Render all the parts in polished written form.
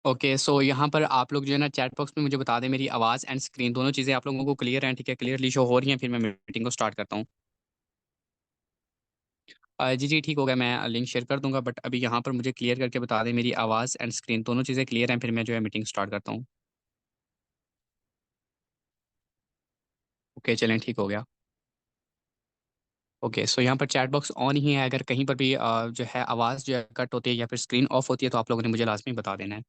Okay, सो यहाँ पर आप लोग जो है ना चैट बॉक्स में मुझे बता दें मेरी आवाज़ एंड स्क्रीन दोनों चीज़ें आप लोगों को क्लियर हैं, ठीक है? क्लियरली शो हो रही हैं, फिर मैं मीटिंग को स्टार्ट करता हूँ। जी, जी, ठीक हो गया, मैं लिंक शेयर कर दूँगा, बट अभी यहाँ पर मुझे क्लियर करके बता दें मेरी आवाज़ एंड स्क्रीन दोनों चीज़ें क्लियर हैं, फिर मैं जो है मीटिंग स्टार्ट करता हूँ। ओके, चलें ठीक हो गया। ओके, सो यहाँ पर चैट बॉक्स ऑन ही है, अगर कहीं पर भी जो है आवाज़ जो है कट होती है या फिर स्क्रीन ऑफ होती है, तो आप लोगों ने मुझे लाज़मी बता देना है।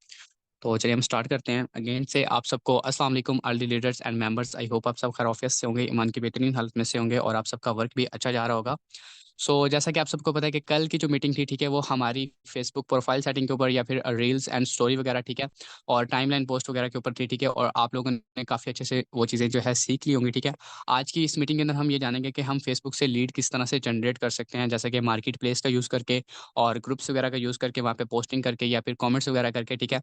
तो चलिए हम स्टार्ट करते हैं। अगेन से आप सबको अस्सलाम वालेकुम early leaders and members. I hope आप सब खैरियत से होंगे, ईमान की बेहतरीन हालत में से होंगे और आप सबका वर्क भी अच्छा जा रहा होगा। जैसा कि आप सबको पता है कि कल की जो मीटिंग थी, ठीक है, वो हमारी फेसबुक प्रोफाइल सेटिंग के ऊपर या फिर रील्स एंड स्टोरी वगैरह, ठीक है, और टाइमलाइन पोस्ट वगैरह के ऊपर थी, ठीक है, और आप लोगों ने काफ़ी अच्छे से वो चीज़ें जो है सीख ली होंगी, ठीक है। आज की इस मीटिंग के अंदर हम ये जानेंगे कि हम फेसबुक से लीड किस तरह से जनरेट कर सकते हैं, जैसे कि मार्केट प्लेस का यूज़ करके और ग्रुप्स वगैरह का यूज़ करके वहाँ पे पोस्टिंग करके या फिर कमेंट्स वगैरह करके, ठीक है।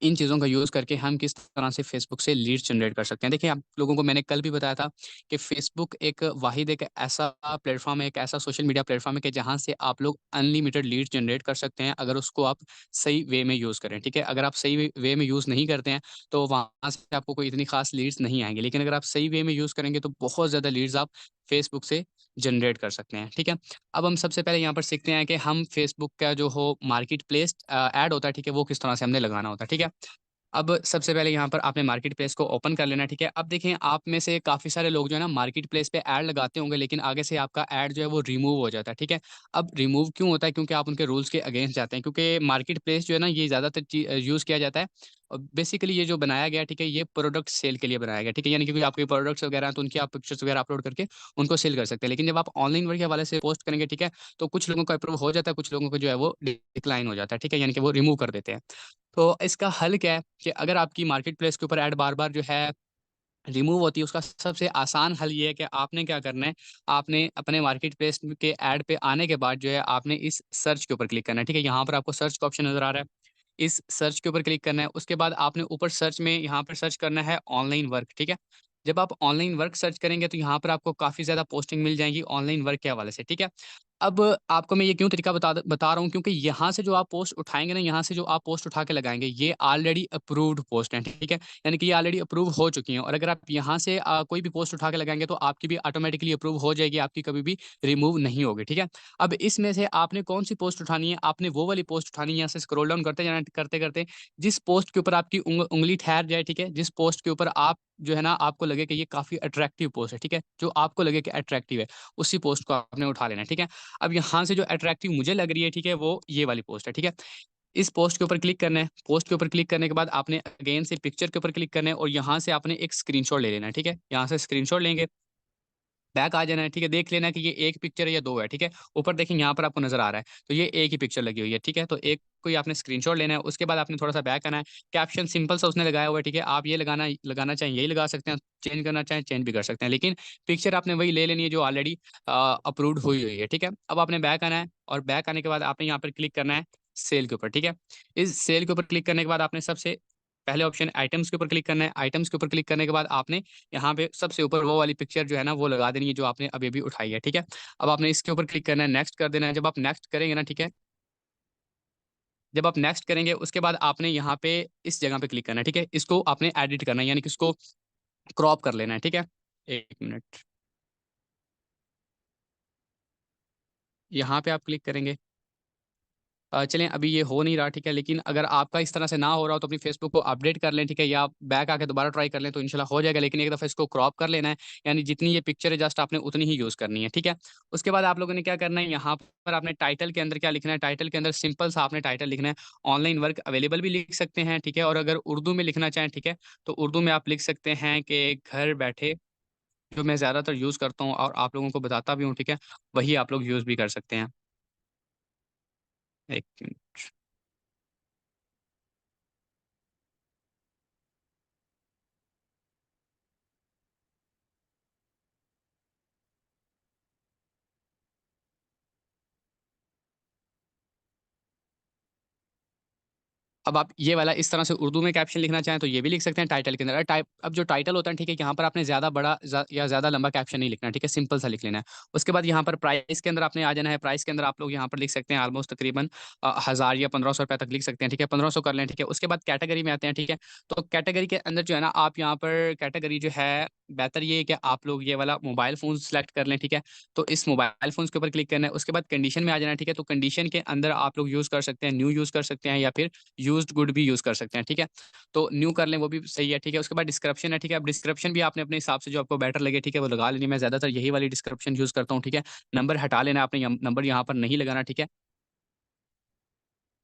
इन चीज़ों का यूज़ करके हम किस तरह से फ़ेसबुक से लीड्स जनरेट कर सकते हैं। देखिए, आप लोगों को मैंने कल भी बताया था कि फ़ेसबुक एक ऐसा प्लेटफ़ॉर्म है, एक ऐसा सोशल मीडिया प्लेटफ़ॉर्म है कि जहाँ से आप लोग अनलिमिटेड लीड्स जनरेट कर सकते हैं, अगर उसको आप सही वे में यूज़ करें, ठीक है? अगर आप सही वे में यूज़ नहीं करते हैं, तो वहाँ से आपको कोई इतनी ख़ास लीड्स नहीं आएँगी। लेकिन अगर आप सही वे में यूज़ करेंगे, तो बहुत ज़्यादा लीड्स आप फ़ेसबुक से जनरेट कर सकते हैं, ठीक है? अब हम सबसे पहले यहाँ पर सीखते हैं कि हम फ़ेसबुक का जो हो मार्केट प्लेस ऐड होता है, ठीक है? वो किस तरह से हमने लगाना होता है, ठीक है? अब सबसे पहले यहाँ पर आपने मार्केट प्लेस को ओपन कर लेना है, ठीक है? अब देखें, आप में से काफ़ी सारे लोग जो है ना मार्केट प्लेस पे ऐड लगाते होंगे, लेकिन आगे से आपका ऐड जो है वो रिमूव हो जाता है, ठीक है? अब रिमूव क्यों होता है? क्योंकि आप उनके रूल्स के अगेंस्ट जाते हैं, क्योंकि मार्केट प्लेस जो है ना ये ज़्यादातर यूज़ किया जाता है और बेसिकली ये जो बनाया गया है, ठीक है, ये प्रोडक्ट सेल के लिए बनाया गया है, ठीक है? यानी कि कोई आपके प्रोडक्ट्स वगैरह हैं तो उनकी आप पिक्चर्स वगैरह अपलोड करके उनको सेल कर सकते हैं। लेकिन जब आप ऑनलाइन वर्क के हवाले से पोस्ट करेंगे, ठीक है, तो कुछ लोगों का अप्रूव हो जाता है, कुछ लोगों को जो है वो डिक्लाइन हो जाता है, ठीक है? यानी कि वो रिमूव कर देते हैं। तो इसका हल क्या है कि अगर आपकी मार्केट प्लेस के ऊपर ऐड बार-बार जो है रिमूव होती है, उसका सबसे आसान हल ये है कि आपने क्या करना है, आपने अपने मार्केट प्लेस के ऐड पे आने के बाद जो है आपने इस सर्च के ऊपर क्लिक करना है, ठीक है? यहाँ पर आपको सर्च का ऑप्शन नज़र आ रहा है, इस सर्च के ऊपर क्लिक करना है, उसके बाद आपने ऊपर सर्च में यहाँ पर सर्च करना है ऑनलाइन वर्क, ठीक है? जब आप ऑनलाइन वर्क सर्च करेंगे तो यहाँ पर आपको काफ़ी ज़्यादा पोस्टिंग मिल जाएँगी ऑनलाइन वर्क के हवाले से, ठीक है? अब आपको मैं ये क्यों तरीका बता रहा हूँ, क्योंकि यहाँ से जो आप पोस्ट उठाएँगे ना, यहाँ से जो आप पोस्ट उठा के लगाएँगे, ये ऑलरेडी अप्रूव्ड पोस्ट हैं, ठीक है? यानी कि ये ऑलरेडी अप्रूव हो चुकी हैं और अगर आप यहाँ से कोई भी पोस्ट उठा के लगाएँगे तो आपकी भी ऑटोमैटिकली अप्रूव हो जाएगी, आपकी कभी भी रिमूव नहीं होगी, ठीक है? अब इसमें से आपने कौन-सी पोस्ट उठानी है, आपने वो वाली पोस्ट उठानी है, यहाँ से स्क्रॉल डाउन करते जाना, करते-करते जिस पोस्ट के ऊपर आपकी उँगली ठहर जाए, ठीक है? जिस पोस्ट के ऊपर आप जो है ना आपको लगे कि ये काफ़ी अट्रैक्टिव पोस्ट है, ठीक है? जो आपको लगे कि अट्रैक्टिव है, उसी पोस्ट को आपने उठा लेना है, ठीक है? अब यहाँ से जो अट्रैक्टिव मुझे लग रही है, ठीक है, वो ये वाली पोस्ट है, ठीक है? इस पोस्ट के ऊपर क्लिक करना है, पोस्ट के ऊपर क्लिक करने के बाद आपने अगेन से पिक्चर के ऊपर क्लिक करना है और यहाँ से आपने एक स्क्रीनशॉट ले लेना है, ठीक है? यहाँ से स्क्रीनशॉट लेंगे, बैक आ जाना है, ठीक है? देख लेना है कि ये 1 पिक्चर है या 2 है, ठीक है? ऊपर देखें यहाँ पर आपको नज़र आ रहा है, तो ये एक ही पिक्चर लगी हुई है, ठीक है? तो एक को ही आपने स्क्रीनशॉट लेना है, उसके बाद आपने थोड़ा-सा बैक आना है, कैप्शन सिंपल सा उसने लगाया हुआ है, ठीक है? आप ये लगाना चाहें यही लगा सकते हैं, चेंज करना चाहें चेंज भी कर सकते हैं, लेकिन पिक्चर आपने वही ले लेनी है जो ऑलरेडी अप्रूव्ड हुई हुई है, ठीक है? अब आपने बैक आना है और बैक आने के बाद आपने यहाँ पर क्लिक करना है सेल के ऊपर, ठीक है? इस सेल के ऊपर क्लिक करने के बाद आपने सबसे पहले ऑप्शन आइटम्स के ऊपर क्लिक करना है, आइटम्स के ऊपर क्लिक करने के बाद आपने यहाँ पे सबसे ऊपर वो वाली पिक्चर जो है ना वो लगा देनी है जो आपने अभी-अभी उठाई है, ठीक है? अब आपने इसके ऊपर क्लिक करना है, नेक्स्ट कर देना है, जब आप नेक्स्ट करेंगे ना, ठीक है? जब आप नेक्स्ट करेंगे उसके बाद आपने यहाँ पे इस जगह पे क्लिक करना है, ठीक है? इसको आपने एडिट करना है यानी कि इसको क्रॉप कर लेना है, ठीक है? 1 मिनट, यहाँ पे आप क्लिक करेंगे। चलें अभी ये हो नहीं रहा, ठीक है? लेकिन अगर आपका इस तरह से ना हो रहा हो तो अपनी फ़ेसबुक को अपडेट कर लें, ठीक है? या बैक आके दोबारा ट्राई कर लें तो इंशाल्लाह हो जाएगा, लेकिन एक दफ़ा इसको क्रॉप कर लेना है, यानी जितनी ये पिक्चर है जस्ट आपने उतनी ही यूज़ करनी है, ठीक है? उसके बाद आप लोगों ने क्या करना है, यहाँ पर आपने टाइटल के अंदर क्या लिखना है, टाइटल के अंदर सिंपल सा आपने टाइटल लिखना है, ऑनलाइन वर्क अवेलेबल भी लिख सकते हैं, ठीक है? और अगर उर्दू में लिखना चाहें, ठीक है? तो उर्दू में आप लिख सकते हैं कि घर बैठे, जो मैं ज़्यादातर यूज़ करता हूँ और आप लोगों को बताता भी हूँ, ठीक है? वही आप लोग यूज़ भी कर सकते हैं। 1 मिनट। अब आप ये वाला इस तरह से उर्दू में कैप्शन लिखना चाहें तो ये भी लिख सकते हैं टाइटल के अंदर। टाइप अब जो टाइटल होता है, ठीक है, यहाँ पर आपने ज़्यादा बड़ा या ज़्यादा लंबा कैप्शन नहीं लिखना है, ठीक है, सिंपल सा लिख लेना है। उसके बाद यहाँ पर प्राइस के अंदर आपने आ जाना है। प्राइस के अंदर आप लोग यहाँ पर लिख सकते हैं ऑलमोस्ट तकरीबन 1000 या 1500 रुपये तक लिख सकते हैं, ठीक है, 1500 कर लें, ठीक है। उसके बाद कैटेगरी में आते हैं, ठीक है। तो कैटेगरी के अंदर जो है ना, आप यहाँ पर कैटेगरी जो है, बेहतर ये है कि आप लोग ये वाला मोबाइल फ़ोन सेलेक्ट कर लें, ठीक है। तो इस मोबाइल फ़ोन्स के ऊपर क्लिक करना है। उसके बाद कंडीशन में आ जाना है, ठीक है। तो कंडीशन के अंदर आप लोग यूज़ कर सकते हैं, न्यू यूज़ कर सकते हैं या फिर यूज्ड गुड भी यूज़ कर सकते हैं, ठीक है। तो न्यू कर लें, वो भी सही है, ठीक है। उसके बाद डिस्क्रिप्शन है, ठीक है। अब डिस्क्रिप्शन भी आपने अपने हिसाब से जो आपको बेटर लगे, ठीक है, वो लगा लेनी है। मैं ज़्यादातर यही वाली डिस्क्रिप्शन यूज़ करता हूँ, ठीक है। नंबर हटा लेना है आपने, नंबर यहाँ पर नहीं लगाना, ठीक है।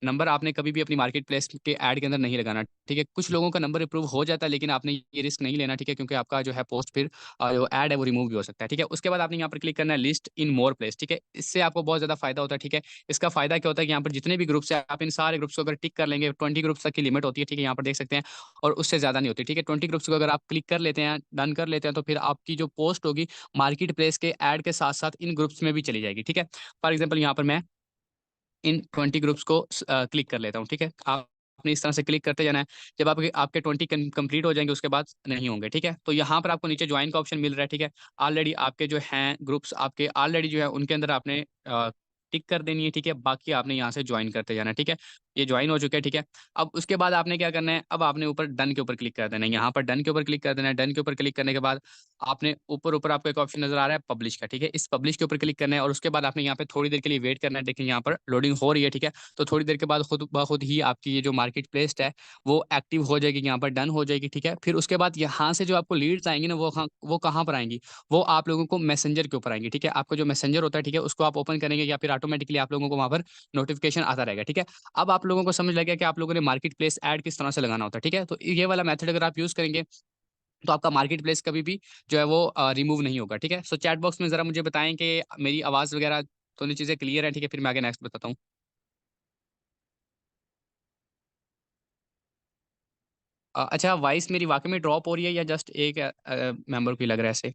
नंबर आपने कभी भी अपनी मार्केट प्लेस के ऐड के अंदर नहीं लगाना, ठीक है। कुछ लोगों का नंबर अप्रूव हो जाता है, लेकिन आपने ये रिस्क नहीं लेना, ठीक है, क्योंकि आपका जो है पोस्ट फिर जो ऐड है वो रिमूव भी हो सकता है, ठीक है। उसके बाद आपने यहाँ पर क्लिक करना है लिस्ट इन मोर प्लेस, ठीक है। इससे आपको बहुत ज़्यादा फायदा होता है, ठीक है। इसका फायदा क्या होता है कि यहाँ पर जितने भी ग्रुप्स हैं, आप इन सारे ग्रुप्स को अगर टिक कर लेंगे, 20 ग्रुप्स तक की लिमिट होती है, ठीक है, यहाँ पर देख सकते हैं, और उससे ज़्यादा नहीं होती, ठीक है। 20 ग्रुप्स को अगर आप क्लिक कर लेते हैं, डन कर लेते हैं, तो फिर आपकी जो पोस्ट होगी मार्केट प्लेस के ऐड के साथ साथ इन ग्रुप्स में भी चली जाएगी, ठीक है। फॉर एग्जाम्पल यहाँ पर मैं इन 20 ग्रुप्स को क्लिक कर लेता हूँ, ठीक है। आपने इस तरह से क्लिक करते जाना है। जब आपके आपके 20 कंप्लीट हो जाएँगे, उसके बाद नहीं होंगे, ठीक है। तो यहाँ पर आपको नीचे जॉइन का ऑप्शन मिल रहा है, ठीक है। ऑलरेडी आपके जो हैं ग्रुप्स, आपके ऑलरेडी जो है उनके अंदर आपने टिक कर देनी है, ठीक है। बाकी आपने यहाँ से जॉइन करते जाना है, ठीक है। ये जॉइन हो चुका है, ठीक है। अब उसके बाद आपने क्या करना है, अब आपने ऊपर डन के ऊपर क्लिक कर देना है। यहाँ पर डन के ऊपर क्लिक कर देना है। डन के ऊपर क्लिक करने के बाद आपने ऊपर-ऊपर आपको एक ऑप्शन नज़र आ रहा है पब्लिश का, ठीक है। इस पब्लिश के ऊपर क्लिक करना है और उसके बाद आपने यहाँ पे थोड़ी देर के लिए वेट करना है। देखिए यहाँ पर लोडिंग हो रही है, ठीक है। तो थोड़ी देर के बाद खुद ब खुद ही आपकी ये जो मार्केट प्लेस है, वो एक्टिव हो जाएगी, यहाँ पर डन हो जाएगी, ठीक है। फिर उसके बाद यहाँ से जो आपको लीड्स आएँगी ना, वो कहाँ पर आएँगी? वो आप लोगों को मैसेंजर के ऊपर आएँगी, ठीक है। आपका जो मैसेंजर होता है, ठीक है, उसको आप ओपन करेंगे या फिर ऑटोमेटिकली आप लोगों को वहाँ पर नोटिफ़िकेशन आता रहेगा, ठीक है। अब आप लोगों को समझ लग गया कि आप लोगों ने मार्केट प्लेस ऐड किस तरह से लगाना होता है, ठीक है। तो ये वाला मेथड अगर आप यूज़ करेंगे, तो आपका मार्केट प्लेस कभी भी जो है वो रिमूव नहीं होगा, ठीक है। सो चैट बॉक्स में ज़रा मुझे बताएँ कि मेरी आवाज़ वगैरह दोनों चीज़ें क्लियर हैं, ठीक है, फिर मैं आगे नेक्स्ट बताता हूँ। अच्छा, वॉइस मेरी वाक़ई में ड्रॉप हो रही है या जस्ट एक मेंबर को ही लग रहा है ऐसे?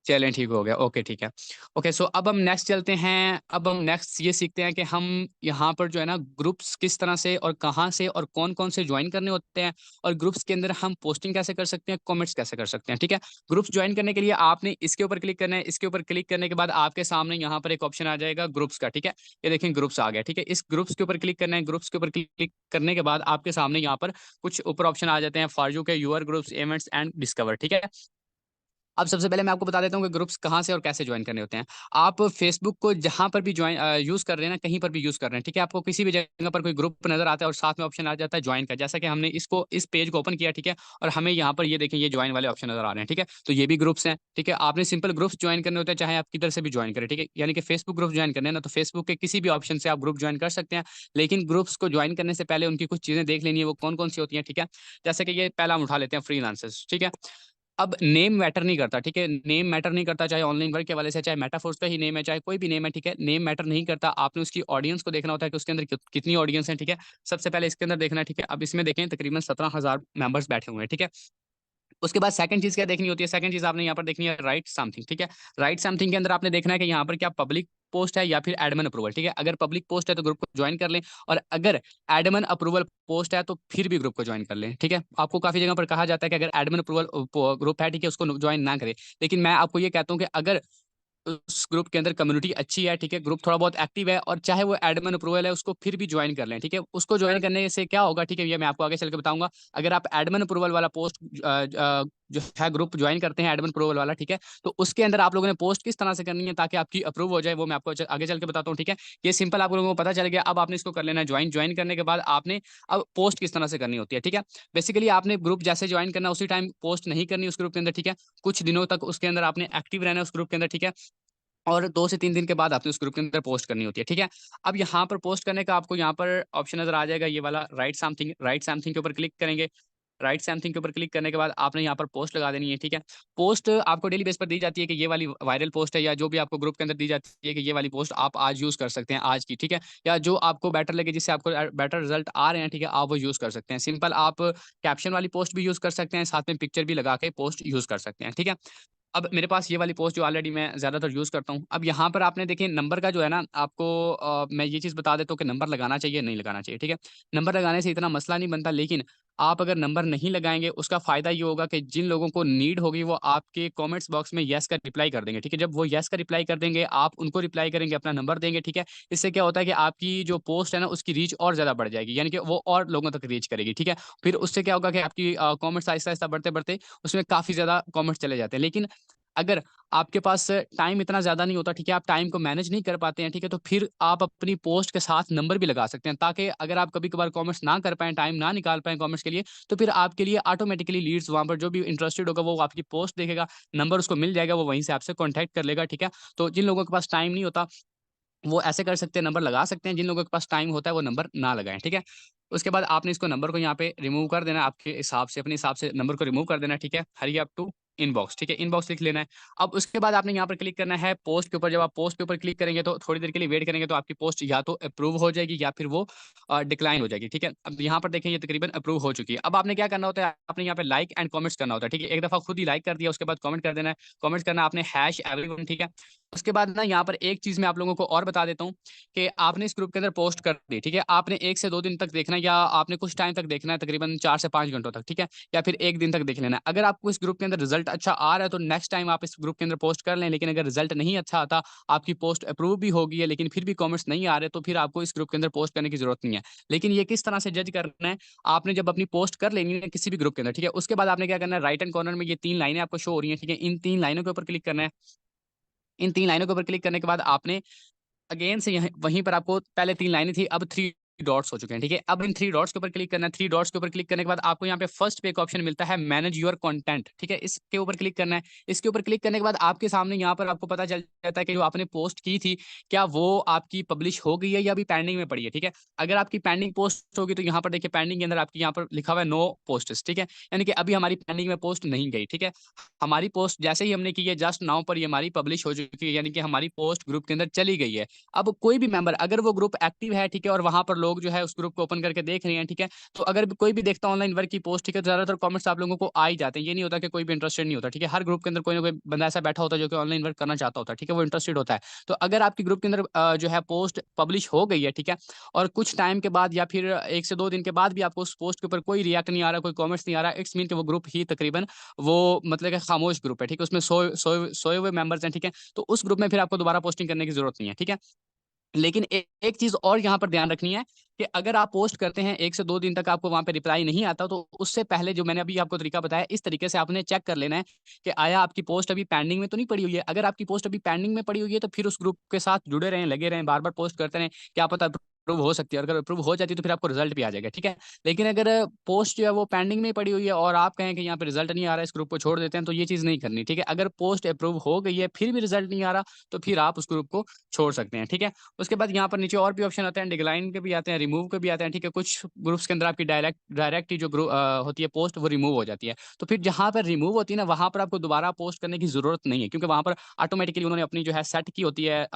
चलें ठीक हो गया, ओके ठीक है। ओके सो अब हम नेक्स्ट चलते हैं, अब हम नेक्स्ट ये सीखते हैं कि हम यहाँ पर जो है ना ग्रुप्स किस तरह से और कहाँ से और कौन-कौन से जॉइन करने होते हैं और ग्रुप्स के अंदर हम पोस्टिंग कैसे कर सकते हैं, कमेंट्स कैसे कर सकते हैं, ठीक है? ग्रुप्स जॉइन करने के लिए आपने इसके ऊपर क्लिक करना है, इसके ऊपर क्लिक करने के बाद आपके सामने यहाँ पर एक ऑप्शन आ जाएगा ग्रुप्स का, ठीक है? ये देखें ग्रुप्स आ गया, ठीक है? इस ग्रुप्स के ऊपर क्लिक करना है, ग्रुप्स के ऊपर क्लिक करने के बाद आपके सामने यहाँ पर कुछ ऊपर ऑप्शन आ जाते हैं फॉर यू के your groups, events and discover, ठीक है? अब सबसे पहले मैं आपको बता देता हूँ कि ग्रुप्स कहाँ से और कैसे जॉइन करने होते हैं। आप फ़ेसबुक को जहाँ पर भी यूज़ कर रहे हैं ना, कहीं पर भी यूज़ कर रहे हैं, ठीक है? आपको किसी भी जगह पर कोई ग्रुप नज़र आता है और साथ में ऑप्शन आ जाता है जॉइन का। जैसा कि हमने इस पेज को ओपन किया, ठीक है? और हमें यहाँ पर ये देखें ये जॉइन वाले ऑप्शन नज़र आ रहे हैं, ठीक है? तो ये भी ग्रुप्स हैं, ठीक है? आपने सिंपल ग्रुप्स जॉइन करने होते हैं, चाहे आप किधर से भी जॉइन करें, ठीक है? यानी कि फ़ेसबुक ग्रुप जॉइन करने हैं ना, तो फ़ेसबुक के किसी भी ऑप्शन से आप ग्रुप जॉइन कर सकते हैं। लेकिन ग्रुप्स को जॉइन करने से पहले उनकी कुछ चीज़ें देख लेनी है, वो कौन-कौन सी होती हैं, ठीक है? जैसे कि ये पहला हम उठा लेते हैं फ्रीलांसर्स, ठीक है? अब नेम मैटर नहीं करता, ठीक है? नेम मैटर नहीं करता, चाहे ऑनलाइन वर्क के हवाले से, चाहे मेटाफोर्स का ही नेम है, चाहे कोई भी नेम है, ठीक है? नेम मैटर नहीं करता, आपने उसकी ऑडियंस को देखना होता है कि उसके अंदर कितनी ऑडियंस है, ठीक है? सबसे पहले इसके अंदर देखना है, ठीक है? अब इसमें देखें तकरीबन 17,000 मेंबर्स बैठे हुए हैं, ठीक है? उसके बाद सेकंड चीज़ क्या देखनी होती है, सेकंड चीज़ आपने यहाँ पर देखनी है राइट समथिंग, ठीक है? राइट समथिंग के अंदर आपने देखना है कि यहाँ पर क्या पब्लिक पोस्ट है या फिर एडमिन अप्रूवल, ठीक है? अगर पब्लिक पोस्ट है तो ग्रुप को जॉइन कर लें और अगर एडमिन अप्रूवल पोस्ट है तो फिर भी ग्रुप को जॉइन कर लें, ठीक है? आपको काफ़ी जगह पर कहा जाता है कि अगर एडमिन अप्रूवल ग्रुप है, ठीक है? उसको जॉइन ना करें। लेकिन मैं आपको ये कहता हूँ कि अगर उस ग्रुप के अंदर कम्युनिटी अच्छी है, ठीक है? ग्रुप थोड़ा बहुत एक्टिव है और चाहे वो एडमिन अप्रूवल है, उसको फिर भी जॉइन कर लें, ठीक है? उसको जॉइन करने से क्या होगा, ठीक है? ये मैं आपको आगे चल के बताऊँगा। अगर आप एडमिन अप्रूवल वाला पोस्ट जो है ग्रुप जॉइन करते हैं एडमिन अप्रूवल वाला, ठीक है? तो उसके अंदर आप लोगों ने पोस्ट किस तरह से करनी है ताकि आपकी अप्रूव हो जाए, वो मैं आपको आगे चल के बताता हूँ, ठीक है? ये सिंपल आप लोगों को पता चल गया, अब आपने इसको कर लेना है जॉइन। जॉइन करने के बाद आपने अब पोस्ट किस तरह से करनी होती है, ठीक है? बेसिकली आपने ग्रुप जैसे जॉइन करना है, उसी टाइम पोस्ट नहीं करनी उस ग्रुप के अंदर, ठीक है? कुछ दिनों तक उसके अंदर आपने एक्टिव रहना है उस ग्रुप के अंदर, ठीक है? और 2 से 3 दिन के बाद आपने उस ग्रुप के अंदर पोस्ट करनी होती है, ठीक है? अब यहाँ पर पोस्ट करने का आपको यहाँ पर ऑप्शन नज़र आ जाएगा ये वाला राइट समथिंग के ऊपर क्लिक करेंगे। राइट समथिंग के ऊपर क्लिक करने के बाद आपने यहाँ पर पोस्ट लगा देनी है, ठीक है? पोस्ट आपको डेली बेस पर दी जाती है कि ये वाली वायरल पोस्ट है या जो भी आपको ग्रुप के अंदर दी जाती है कि ये वाली पोस्ट आप आज यूज़ कर सकते हैं, आज की, ठीक है? या जो आपको बेटर लगे जिससे आपको बेटर रिज़ल्ट आ रहे हैं, ठीक है? आप वो यूज़ कर सकते हैं। सिंपल आप कैप्शन वाली पोस्ट भी यूज़ कर सकते हैं, साथ में पिक्चर भी लगा के पोस्ट यूज़ कर सकते हैं, ठीक है? अब मेरे पास ये वाली पोस्ट जो ऑलरेडी मैं ज़्यादातर यूज़ करता हूँ। अब यहाँ पर आपने देखिए नंबर का जो है ना आपको मैं ये चीज़ बता देता हूँ कि नंबर लगाना चाहिए, नहीं लगाना चाहिए, ठीक है? नंबर लगाने से इतना मसला नहीं बनता, लेकिन आप अगर नंबर नहीं लगाएँगे उसका फ़ायदा ये होगा कि जिन लोगों को नीड होगी वो आपके कमेंट्स बॉक्स में येस का रिप्लाई कर देंगे, ठीक है? जब वो येस का रिप्लाई कर देंगे, आप उनको रिप्लाई करेंगे, अपना नंबर देंगे, ठीक है? इससे क्या होता है कि आपकी जो पोस्ट है ना उसकी रीच और ज़्यादा बढ़ जाएगी, यानी कि वो और लोगों तक रीच करेगी, ठीक है? फिर उससे क्या होगा कि आपकी कमेंट्स आहिस्ता-आहिस्ता बढ़ते-बढ़ते उसमें काफ़ी ज़्यादा कमेंट्स चले जाते हैं। लेकिन अगर आपके पास टाइम इतना ज़्यादा नहीं होता, ठीक है, आप टाइम को मैनेज नहीं कर पाते हैं, ठीक है, तो फिर आप अपनी पोस्ट के साथ नंबर भी लगा सकते हैं, ताकि अगर आप कभी-कभार कमेंट्स ना कर पाएँ, टाइम ना निकाल पाएँ कमेंट्स के लिए, तो फिर आपके लिए ऑटोमैटिकली लीड्स वहाँ पर जो भी इंटरेस्टेड होगा, वो आपकी पोस्ट देखेगा, नंबर उसको मिल जाएगा, वो वहीं से आपसे कॉन्टैक्ट कर लेगा, ठीक है। तो जिन लोगों के पास टाइम नहीं होता, वो ऐसे कर सकते हैं, नंबर लगा सकते हैं, जिन लोगों के पास टाइम होता है, वो नंबर ना लगाएँ, ठीक है। उसके बाद आपने इसको नंबर को यहाँ पे रिमूव कर देना है, आपके हिसाब से, अपने हिसाब से नंबर को रिमूव कर देना है, ठीक है। हरी अप टू इनबॉक्स, ठीक है, इनबॉक्स लिख लेना है। अब उसके बाद आपने यहाँ पर क्लिक करना है पोस्ट के ऊपर, जब आप पोस्ट के ऊपर क्लिक करेंगे, तो थोड़ी देर के लिए वेट करेंगे, तो आपकी पोस्ट या तो अप्रूव हो जाएगी या फिर वो डिक्लाइन हो जाएगी, ठीक है। अब यहाँ पर देखें, ये तकरीबन अप्रूव हो चुकी है। अब आपने क्या करना होता है, आपने यहाँ पे लाइक एंड कमेंट्स करना होता है, ठीक है। एक दफ़ा खुद ही लाइक कर दिया, उसके बाद कमेंट कर देना है। कमेंट्स करना आपने हैश एवरीवन, ठीक है। उसके बाद ना यहाँ पर एक चीज़ मैं आप लोगों को और बता देता हूँ कि आपने इस ग्रुप के अंदर पोस्ट कर दी, ठीक है? आपने 1 से 2 दिन तक देखना है, या आपने कुछ टाइम तक देखना है, तकरीबन 4 से 5 घंटों तक, ठीक है? या फिर 1 दिन तक देख लेना है। अगर आपको इस ग्रुप के अंदर रिज़ल्ट अच्छा आ रहा है, तो नेक्स्ट टाइम आप इस ग्रुप के अंदर पोस्ट कर लें, लेकिन अगर रिज़ल्ट नहीं अच्छा आता, आपकी पोस्ट अप्रूव भी हो गई है, लेकिन फिर भी कमेंट्स नहीं आ रहे, तो फिर आपको इस ग्रुप के अंदर पोस्ट करने की ज़रूरत नहीं है। लेकिन ये किस तरह से जज करना है, आपने जब अपनी पोस्ट कर लेनी है किसी भी ग्रुप के अंदर, ठीक है? उसके बाद आपने क्या करना है, राइट हैंड कॉर्नर में ये 3 लाइनें आपको शो हो रही हैं, ठीक है? इन 3 लाइनों के ऊपर क्लिक करना है। इन 3 लाइनों के ऊपर क्लिक करने के बाद आपने अगेन से यहीं वहीं पर आपको पहले 3 लाइनें थी, अब 3 डॉट्स हो चुके हैं, ठीक है? अब इन 3 डॉट्स के ऊपर क्लिक करना है, 3 डॉट्स के ऊपर क्लिक करने के बाद आपको यहाँ पे फर्स्ट पे एक ऑप्शन मिलता है मैनेज योर कंटेंट, ठीक है? इसके ऊपर क्लिक करना है। इसके ऊपर क्लिक करने के बाद आपके सामने यहाँ पर आपको पता चल जाता है कि जो आपने पोस्ट की थी, क्या वो आपकी पब्लिश हो गई है या अभी पेंडिंग में पड़ी है, ठीक है? अगर आपकी पेंडिंग पोस्ट होगी, तो यहाँ पर देखिए पेंडिंग के अंदर आपकी यहाँ पर लिखा हुआ है नो पोस्ट्स, ठीक है? यानी कि अभी हमारी पेंडिंग में पोस्ट नहीं गई, ठीक है? हमारी पोस्ट जैसे ही हमने की है, जस्ट नाउ पर ये हमारी पब्लिश हो चुकी है, यानी कि हमारी पोस्ट ग्रुप के अंदर चली गई है। अब कोई भी मेंबर अगर वो ग्रुप एक्टिव है, ठीक है, और वहाँ पर लोग जो है उस ग्रुप को ओपन करके देख रहे हैं, ठीक है, तो अगर भी कोई भी देखता है ऑनलाइन वर्क की पोस्ट, ठीक है, तो ज़्यादातर कमेंट्स आप लोगों को आ ही जाते हैं। ये नहीं होता कि कोई भी इंटरेस्टेड नहीं होता, ठीक है। हर ग्रुप के अंदर कोई ना कोई बंदा ऐसा बैठा होता है जो कि ऑनलाइन वर्क करना चाहता होता है, ठीक है, वो इंटरेस्टेड होता है। तो अगर आपकी ग्रुप के अंदर जो है पोस्ट पब्लिश हो गई है, ठीक है, और कुछ टाइम के बाद या फिर 1 से 2 दिन के बाद भी आपको उस पोस्ट के ऊपर कोई रिएक्ट नहीं आ रहा, कोई कमेंट्स नहीं आ रहा, इट्स मीन कि वो ग्रुप ही तकरीबन वो मतलब कि खामोश ग्रुप है, ठीक है, उसमें सोए हुए मेंबर्स हैं, ठीक है, तो उस ग्रुप में फिर आपको दोबारा पोस्टिंग करने की ज़रूरत नहीं है, ठीक है। लेकिन एक चीज़ और यहाँ पर ध्यान रखनी है कि अगर आप पोस्ट करते हैं 1 से 2 दिन तक आपको वहाँ पे रिप्लाई नहीं आता, तो उससे पहले जो मैंने अभी आपको तरीका बताया, इस तरीके से आपने चेक कर लेना है कि आया आपकी पोस्ट अभी पेंडिंग में तो नहीं पड़ी हुई है। अगर आपकी पोस्ट अभी पेंडिंग में पड़ी हुई है, तो फिर उस ग्रुप के साथ जुड़े रहें, लगे रहें, बार-बार पोस्ट करते रहें, क्या पता अप्रूव हो सकती है, और अगर अप्रूव हो जाती है तो फिर आपको रिज़ल्ट भी आ जाएगा, ठीक है? लेकिन अगर पोस्ट जो है वो पेंडिंग में पड़ी हुई है और आप कहें कि यहाँ पे रिज़ल्ट नहीं आ रहा है, इस ग्रुप को छोड़ देते हैं, तो ये चीज़ नहीं करनी, ठीक है? अगर पोस्ट अप्रूव हो गई है, फिर भी रिज़ल्ट नहीं आ रहा, तो फिर आप उस ग्रुप को छोड़ सकते हैं, ठीक है? उसके बाद यहाँ पर नीचे और भी ऑप्शन आते हैं, डिक्लाइन के भी आते हैं, रिमूव के भी आते हैं, ठीक है? कुछ ग्रुप्स के अंदर आपकी डायरेक्ट ही जो होती है पोस्ट, वो रिमूव हो जाती है। तो फिर जहाँ पर रिमूव होती है ना, वहाँ पर आपको दोबारा पोस्ट करने की ज़रूरत नहीं है, क्योंकि वहाँ पर ऑटोमैटिकली उन्होंने अपनी जो है सेट की होती है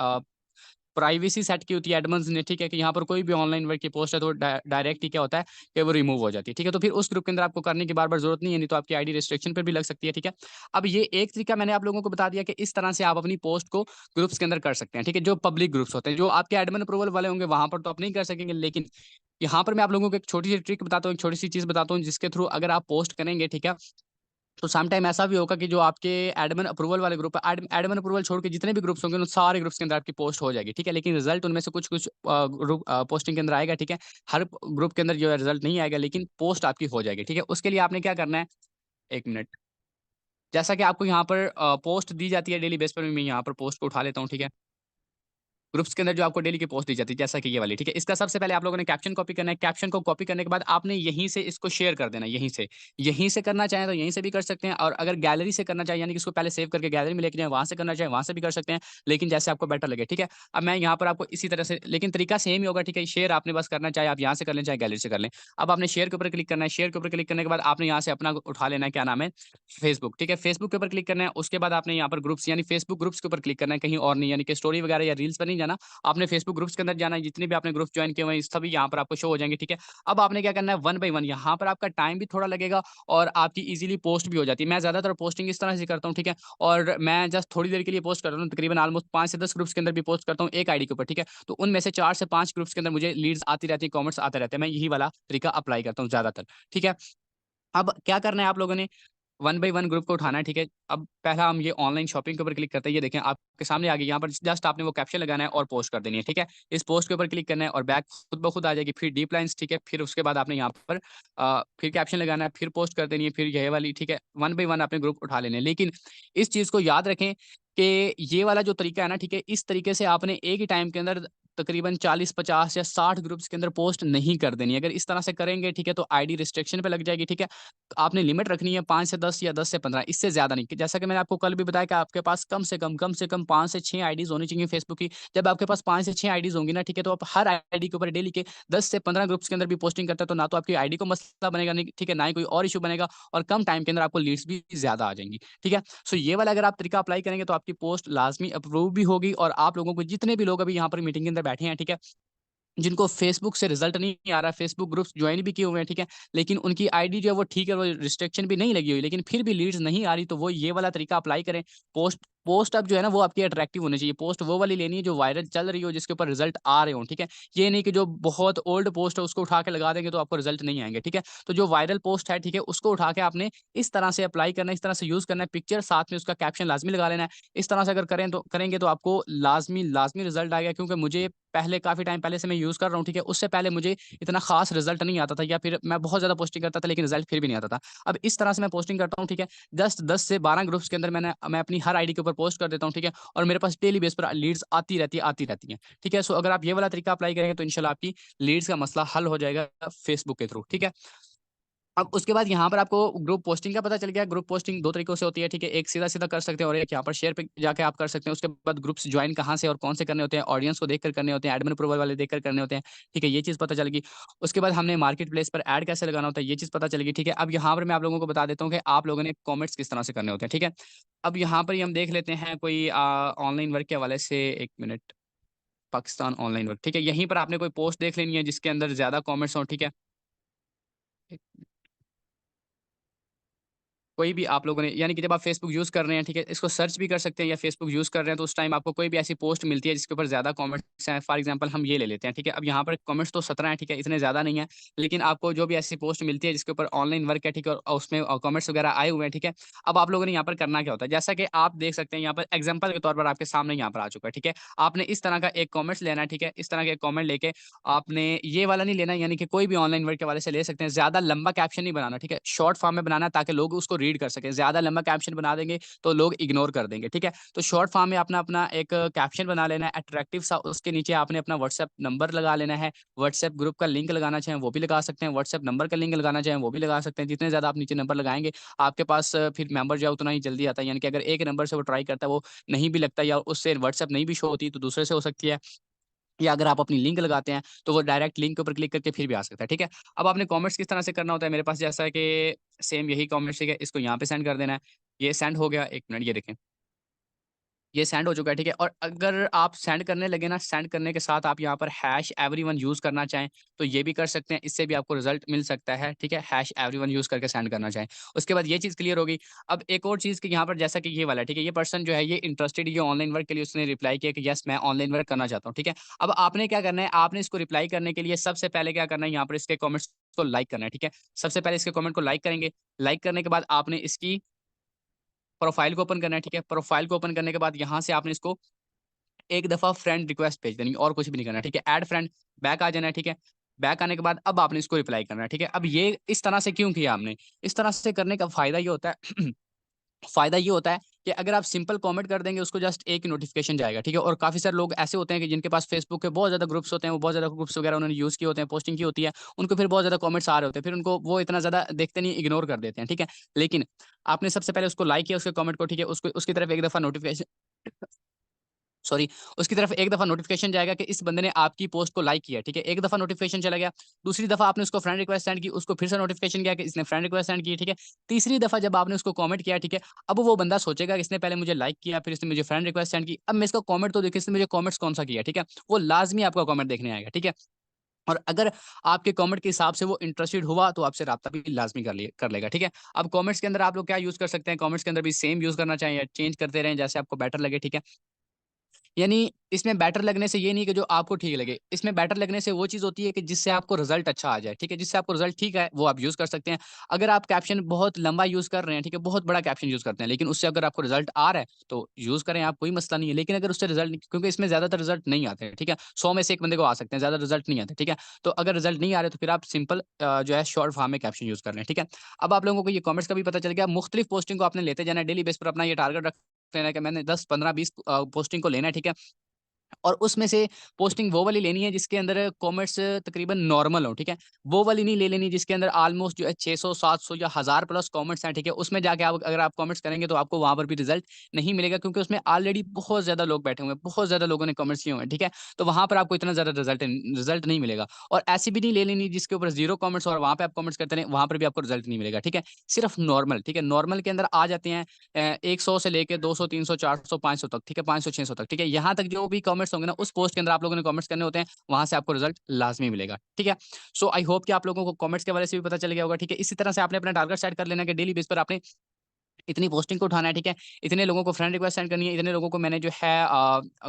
प्राइवेसी सेट की होती है एडमन्स ने, ठीक है, कि यहाँ पर कोई भी ऑनलाइन वर्क की पोस्ट है, तो डायरेक्ट ही क्या होता है कि वो रिमूव हो जाती है, ठीक है? तो फिर उस ग्रुप के अंदर आपको करने की बार-बार ज़रूरत नहीं है, नहीं तो आपकी आईडी रिस्ट्रिक्शन पे भी लग सकती है, ठीक है? अब ये एक तरीका मैंने आप लोगों को बता दिया कि इस तरह से आप अपनी पोस्ट को ग्रुप्स के अंदर कर सकते हैं, ठीक है? जो पब्लिक ग्रुप्स होते हैं, जो आपके एडमिन अप्रूवल वाले होंगे, वहाँ पर तो आप नहीं कर सकेंगे, लेकिन यहाँ पर मैं आप लोगों को एक छोटी-सी ट्रिक बताता हूँ, एक छोटी-सी चीज़ बताता हूँ, जिसके थ्रू अगर आप पोस्ट करेंगे, ठीक है? तो सम टाइम ऐसा भी होगा कि जो आपके एडमिन अप्रूवल वाले ग्रुप है, एडमिन अप्रूवल छोड़ के जितने भी ग्रुप्स होंगे, उन सारे ग्रुप्स के अंदर आपकी पोस्ट हो जाएगी, ठीक है? लेकिन रिजल्ट उनमें से कुछ-कुछ पोस्टिंग के अंदर आएगा, ठीक है? हर ग्रुप के अंदर जो है रिजल्ट नहीं आएगा, लेकिन पोस्ट आपकी हो जाएगी, ठीक है? उसके लिए आपने क्या करना है, 1 मिनट, जैसा कि आपको यहाँ पर पोस्ट दी जाती है डेली बेस पर, मैं यहाँ पर पोस्ट को उठा लेता हूँ, ठीक है? ग्रुप्स के अंदर जो आपको डेली की पोस्ट दी जाती है, जैसा कि ये वाली, ठीक है? इसका सबसे पहले आप लोगों ने कैप्शन कॉपी करना है, कैप्शन को कॉपी करने के बाद आपने यहीं से इसको शेयर कर देना है, यहीं से। यहीं से करना चाहें तो यहीं से भी कर सकते हैं, और अगर गैलरी से करना चाहें, यानी कि इसको पहले सेव करके गैलरी में लेके जाएँ, वहाँ से करना चाहें, वहाँ से भी कर सकते हैं, लेकिन जैसे आपको बेटर लगे, ठीक है? अब मैं यहाँ पर आपको इसी तरह से, लेकिन तरीका सेम ही होगा, ठीक है? शेयर आपने बस करना चाहे आप यहाँ से कर लें, चाहे गैलरी से कर लें। अब आपने शेयर के ऊपर क्लिक करना है, शेयर के ऊपर क्लिक करने के बाद आपने यहाँ से अपना उठा लेना है, क्या नाम है? फेसबुक, ठीक है? फेसबुक के ऊपर क्लिक करना है, उसके बाद आपने यहाँ पर ग्रुप्स यानी फेसबुक ग्रुप्स के ऊपर क्लिक करना है, कहीं और नहीं, यानी कि स्टोरी वगैरह या रील्स पर नहीं जाना, आपने फेसबुक ग्रुप्स के अंदर जाना है, जितने भी आपने ग्रुप ज्वाइन किए हुए हैं सभी यहाँ पर आपको शो हो जाएंगे, ठीक है। अब आपने क्या करना है, वन बाई वन, यहाँ पर आपका टाइम भी थोड़ा लगेगा और आपकी इजीली पोस्ट भी हो जाती है। मैं ज्यादातर पोस्टिंग इस तरह से करता हूँ, ठीक है, और मैं जस्ट थोड़ी देर के लिए पोस्ट करता हूँ, तकरीबन ऑलमोस्ट 5 से 10 ग्रुप्स के अंदर भी पोस्ट करता हूँ एक आईडी के ऊपर, ठीक है। तो उनमें से 4 से 5 ग्रुप्स के अंदर मुझे लीड्स आती रहती है, कमेंट्स आते रहते हैं, मैं यही वाला तरीका अप्लाई करता हूँ ज्यादातर, ठीक है। अब क्या करना है आप लोगों ने, वन बाई वन ग्रुप को उठाना है, ठीक है। अब पहला हम ये ऑनलाइन शॉपिंग के ऊपर क्लिक करते हैं, ये देखें आपके सामने आ गई, यहाँ पर जस्ट आपने वो कैप्शन लगाना है और पोस्ट कर देनी है, ठीक है। इस पोस्ट के ऊपर क्लिक करना है और बैक खुद ब खुद आ जाएगी, फिर डीप लाइंस, ठीक है। फिर उसके बाद आपने यहाँ पर फिर कैप्शन लगाना है, फिर पोस्ट कर देनी है, फिर ये वाली, ठीक है। वन बाई वन आपने ग्रुप उठा लेने हैं, लेकिन इस चीज़ को याद रखें कि ये वाला जो तरीका है ना, ठीक है, इस तरीके से आपने एक ही टाइम के अंदर तकरीबन 40, 50 या 60 ग्रुप्स के अंदर पोस्ट नहीं कर देनी है। अगर इस तरह से करेंगे, ठीक है, तो आईडी रिस्ट्रिक्शन पे लग जाएगी, ठीक है। आपने लिमिट रखनी है 5 से 10 या 10 से 15, इससे ज़्यादा नहीं। कि जैसा कि मैंने आपको कल भी बताया कि आपके पास कम से कम 5 से 6 आईडीज़ होनी चाहिए फेसबुक की। जब आपके पास 5 से 6 आईडीज़ होंगी ना, ठीक है, तो आप हर आईडी के ऊपर डेली के 10 से 15 ग्रुप्स के अंदर भी पोस्टिंग करते हैं, तो ना तो आपकी आईडी को मसला बनेगा, नहीं, ठीक है, ना ही कोई और इश्यू बनेगा, और कम टाइम के अंदर आपको लीड्स भी ज़्यादा आ जाएँगी, ठीक है। सो ये वाला अगर आप तरीका अप्लाई करेंगे तो आपकी पोस्ट लाज़मी अप्रूव भी होगी, और आप लोगों को जितने भी लोग अभी यहाँ पर मीटिंग के अंदर बैठे हैं, ठीक है, जिनको फेसबुक से रिजल्ट नहीं आ रहा, फेसबुक ग्रुप्स ज्वाइन भी किए हुए हैं, ठीक है, लेकिन उनकी आईडी जो है वो ठीक है, वो रिस्ट्रिक्शन भी नहीं लगी हुई, लेकिन फिर भी लीड्स नहीं आ रही, तो वो ये वाला तरीका अप्लाई करें। पोस्ट पोस्ट अब जो है ना वो आपकी अट्रैक्टिव होनी चाहिए, पोस्ट वो वाली लेनी है जो वायरल चल रही हो, जिसके ऊपर रिजल्ट आ रहे हो, ठीक है। ये नहीं कि जो बहुत ओल्ड पोस्ट है उसको उठा के लगा देंगे तो आपको रिजल्ट नहीं आएंगे, ठीक है। तो जो वायरल पोस्ट है, ठीक है, उसको उठा के आपने इस तरह से अप्लाई करना है, इस तरह से यूज करना है, पिक्चर साथ में उसका कैप्शन लाजमी लगा लेना है। इस तरह से अगर करेंगे तो आपको लाजमी लाजमी रिजल्ट आएगा, क्योंकि मुझे पहले काफ़ी टाइम पहले से मैं यूज़ कर रहा हूँ, ठीक है। उससे पहले मुझे इतना ख़ास रिज़ल्ट नहीं आता था, या फिर मैं बहुत ज़्यादा पोस्टिंग करता था, लेकिन रिज़ल्ट फिर भी नहीं आता था। अब इस तरह से मैं पोस्टिंग करता हूँ, ठीक है। जस्ट 10 से 12 ग्रुप्स के अंदर मैं अपनी हर आईडी के ऊपर पोस्ट कर देता हूँ, ठीक है। और मेरे पास डेली बेस पर लीड्स आती रहती हैं, ठीक है। सो अगर आप ये वाला तरीका अप्लाई करेंगे तो इंशाल्लाह आपकी लीड्स का मसला हल हो जाएगा फेसबुक के थ्रू, ठीक है। अब उसके बाद यहाँ पर आपको ग्रुप पोस्टिंग का पता चल गया। ग्रुप पोस्टिंग 2 तरीकों से होती है, ठीक है। एक सीधा-सीधा कर सकते हैं और एक यहाँ पर शेयर पे जाके आप कर सकते हैं। उसके बाद ग्रुप्स जॉइन कहाँ से और कौन से करने होते हैं, ऑडियंस को देखकर करने होते हैं, एडमिन अप्रूवल वाले देखकर करने होते हैं, ठीक है, ये चीज़ पता चलेगी। उसके बाद हमने मार्केट प्लेस पर ऐड कैसे लगाना होता है, ये चीज़ पता चलेगी, ठीक है। अब यहाँ पर मैं आप लोगों को बता देता हूँ कि आप लोगों ने कमेंट्स किस तरह से करने होते हैं, ठीक है। अब यहाँ पर ही हम देख लेते हैं कोई ऑनलाइन वर्क के हवाले से, 1 मिनट, पाकिस्तान ऑनलाइन वर्क, ठीक है। यहीं पर आपने कोई पोस्ट देख लेनी है जिसके अंदर ज़्यादा कमेंट्स हों, ठीक है। कोई भी आप लोगों ने, यानी कि जब आप फ़ेसबुक यूज़ कर रहे हैं, ठीक है, इसको सर्च भी कर सकते हैं, या फ़ेसबुक यूज़ कर रहे हैं, तो उस टाइम आपको कोई भी ऐसी पोस्ट मिलती है जिसके ऊपर ज़्यादा कमेंट्स हैं। फॉर एग्ज़ाम्पल हम ये ले लेते हैं, ठीक है। अब यहाँ पर कमेंट्स तो 17 हैं, ठीक है, इतने ज़्यादा नहीं है, लेकिन आपको जो भी ऐसी पोस्ट मिलती है जिसके ऊपर ऑनलाइन वर्क है, ठीक है, और उसमें कमेंट्स वगैरह आए हुए हैं, ठीक है। अब आप लोगों ने यहाँ पर करना क्या होता है, जैसा कि आप देख सकते हैं यहाँ पर एग्ज़ाम्पल के तौर पर आपके सामने यहाँ पर आ चुका है, ठीक है। आपने इस तरह का एक कमेंट्स लेना है, ठीक है, इस तरह के कमेंट लेके आपने ये वाला नहीं लेना, यानी कि कोई भी ऑनलाइन वर्क के हवाले से ले सकते हैं। ज़्यादा लंबा कैप्शन नहीं बनाना, ठीक है, शॉर्ट फॉर्म में बनाना है ताकि लोग उसको रीड कर सकें। ज़्यादा लंबा कैप्शन बना देंगे तो लोग इग्नोर कर देंगे, ठीक है। तो शॉर्ट फॉर्म में अपना अपना एक कैप्शन बना लेना है अट्रैक्टिव सा, उसके नीचे आपने अपना व्हाट्सएप नंबर लगा लेना है। व्हाट्सएप ग्रुप का लिंक लगाना चाहें वो भी लगा सकते हैं, व्हाट्सएप नंबर का लिंक लगाना चाहें वो भी लगा सकते हैं। जितने ज़्यादा आप नीचे नंबर लगाएँगे, आपके पास फिर मेंबर जो है उतना ही जल्दी आता है। यानी कि अगर एक नंबर से वो ट्राई करता है, वो नहीं भी लगता, या उससे व्हाट्सएप नहीं भी शो होती, तो दूसरे से हो सकती है। या अगर आप अपनी लिंक लगाते हैं, तो वो डायरेक्ट लिंक के ऊपर क्लिक करके फिर भी आ सकता है, ठीक है। अब आपने कमेंट्स किस तरह से करना होता है, मेरे पास जैसा है कि सेम यही कमेंट्स, ठीक है, इसको यहाँ पे सेंड कर देना है। ये सेंड हो गया, 1 मिनट, ये देखें। ये सेंड हो चुका है, ठीक है। और अगर आप सेंड करने लगे ना, सेंड करने के साथ आप यहाँ पर हैश एवरीवन यूज़ करना चाहें, तो ये भी कर सकते हैं। इससे भी आपको रिज़ल्ट मिल सकता है, ठीक है। हैश एवरीवन यूज़ करके सेंड करना चाहें। उसके बाद ये चीज़ क्लियर हो गई। अब एक और चीज़ कि यहाँ पर जैसा कि ये वाला, ठीक है, ये पर्सन जो है ये इंटरेस्टेड, ये ऑनलाइन वर्क के लिए उसने रिप्लाई किया कि यस मैं ऑनलाइन वर्क करना चाहता हूँ, ठीक है। अब आपने क्या करना है, आपने इसको रिप्लाई करने के लिए सबसे पहले क्या करना है, यहाँ पर इसके कमेंट्स को लाइक करना है, ठीक है। सबसे पहले इसके कमेंट को लाइक करेंगे। लाइक करने के बाद आपने इसकी प्रोफाइल को ओपन करना है, ठीक है। प्रोफाइल को ओपन करने के बाद यहाँ से आपने इसको एक दफ़ा फ्रेंड रिक्वेस्ट भेज देनी है, और कुछ भी नहीं करना है, ठीक है। ऐड फ्रेंड, बैक आ जाना है, ठीक है। बैक आने के बाद अब आपने इसको रिप्लाई करना है, ठीक है। अब ये इस तरह से क्यों किया आपने? इस तरह से करने का फ़ायदा ये होता है फ़ायदा ये होता है कि अगर आप सिंपल कमेंट कर देंगे, उसको जस्ट एक ही नोटिफ़िकेशन जाएगा, ठीक है। और काफ़ी सारे लोग ऐसे होते हैं कि जिनके पास फेसबुक के बहुत ज़्यादा ग्रुप्स होते हैं, वो बहुत ज़्यादा ग्रुप्स वगैरह उन्होंने यूज़ किए होते हैं, पोस्टिंग की होती है, उनको फिर बहुत ज़्यादा कमेंट्स आ रहे होते हैं, फिर उनको वो इतना ज़्यादा देखते नहीं, इग्नोर कर देते हैं, ठीक है। लेकिन आपने सबसे पहले उसको लाइक किया उसके कमेंट को, ठीक है, उसको उसकी तरफ एक दफ़ा नोटिफ़िकेशन सॉरी, उसकी तरफ एक दफ़ा नोटिफ़िकेशन जाएगा कि इस बंदे ने आपकी पोस्ट को लाइक किया, ठीक है? एक दफ़ा नोटिफ़िकेशन चला गया, दूसरी दफ़ा आपने उसको फ्रेंड रिक्वेस्ट सेंड की, उसको फिर से नोटिफ़िकेशन गया कि इसने फ्रेंड रिक्वेस्ट सेंड की, ठीक है? तीसरी दफ़ा जब आपने उसको कमेंट किया, ठीक है? अब वो बंदा सोचेगा कि इसने पहले मुझे लाइक किया, फिर इसने मुझे फ्रेंड रिक्वेस्ट सेंड की, अब मैं इसका कमेंट तो देखिए इसने मुझे कमेंट्स कौन-सा किया, ठीक है? वो लाज़मी आपका कमेंट देखने आएगा, ठीक है? और अगर आपके कमेंट के हिसाब से वो इंटरेस्टेड हुआ, तो आपसे राब्ता भी लाज़मी कर लेगा, ठीक है? अब कमेंट्स के अंदर आप लोग क्या यूज़ कर सकते हैं, कमेंट्स के अंदर भी सेम यूज़ करना चाहिए या चेंज करते रहें, जैसे आपको बेटर लगे, ठीक है? यानी इसमें बेटर लगने से ये नहीं कि जो आपको ठीक लगे, इसमें बेटर लगने से वो चीज़ होती है कि जिससे आपको रिज़ल्ट अच्छा आ जाए, ठीक है? जिससे आपको रिज़ल्ट ठीक है, वो आप यूज़ कर सकते हैं। अगर आप कैप्शन बहुत लंबा यूज़ कर रहे हैं, ठीक है? बहुत बड़ा कैप्शन यूज़ करते हैं, लेकिन उससे अगर आपको रिज़ल्ट आ रहा है, तो यूज़ करें आप, कोई मसला नहीं है। लेकिन अगर उससे रिज़ल्ट नहीं, क्योंकि इसमें ज़्यादातर रिज़ल्ट नहीं आते हैं, ठीक है? 100 में से 1 बंदे को आ सकते हैं, ज़्यादा रिज़ल्ट नहीं आते, ठीक है? तो अगर रिज़ल्ट नहीं आ रहे, तो फिर आप सिंपल जो है शॉर्ट फॉर्म में कैप्शन यूज़ कर लें, ठीक है? अब आप लोगों को ये कमेंट्स का भी पता चल गया, मुख्तलिफ पोस्टिंग को आपने लेते जाना है, डेली बेस पर अपना ये टारगेट रख लेना है कि मैंने 10, 15, 20 पोस्टिंग को लेना है, ठीक है? और उसमें से पोस्टिंग वो वाली लेनी है जिसके अंदर कमेंट्स तकरीबन नॉर्मल हो, ठीक है? वो वाली नहीं ले लेनी जिसके अंदर ऑलमोस्ट जो है 600, 700 या 1000 प्लस कमेंट्स हैं, ठीक है? उसमें जाके आप अगर आप कमेंट्स करेंगे तो आपको वहाँ पर भी रिज़ल्ट नहीं मिलेगा, क्योंकि उसमें ऑलरेडी बहुत ज़्यादा लोग बैठे हुए हैं, बहुत ज़्यादा लोगों ने कमेंट्स किए हुए हैं, ठीक है? तो वहाँ पर आपको इतना ज़्यादा रिज़ल्ट नहीं मिलेगा। और ऐसी भी नहीं ले लेनी जिसके ऊपर 0 कमेंट्स और वहाँ पे आप कमेंट्स करते रहें, वहाँ पर भी आपको रिज़ल्ट नहीं मिलेगा, ठीक है? सिर्फ नॉर्मल, ठीक है? नॉर्मल के अंदर आ जाते हैं 100 से लेके 200, 300, 400, 500 तक, ठीक है? 500, 600 तक, ठीक है? यहाँ तक जो भी कमेंट्स होंगे ना, उस पोस्ट के अंदर आप लोगों ने कमेंट्स करने होते हैं, वहाँ से आपको रिज़ल्ट लाज़मी मिलेगा, ठीक है? सो आई होप कि आप लोगों को कमेंट्स के हवाले से भी पता चल गया होगा, ठीक है? इसी तरह से आपने अपना टारगेट सेट कर लेना है कि डेली बेस पर आपने इतनी पोस्टिंग को उठाना है, ठीक है? इतने लोगों को फ्रेंड रिक्वेस्ट सेंड करनी है, इतने लोगों को मैंने जो है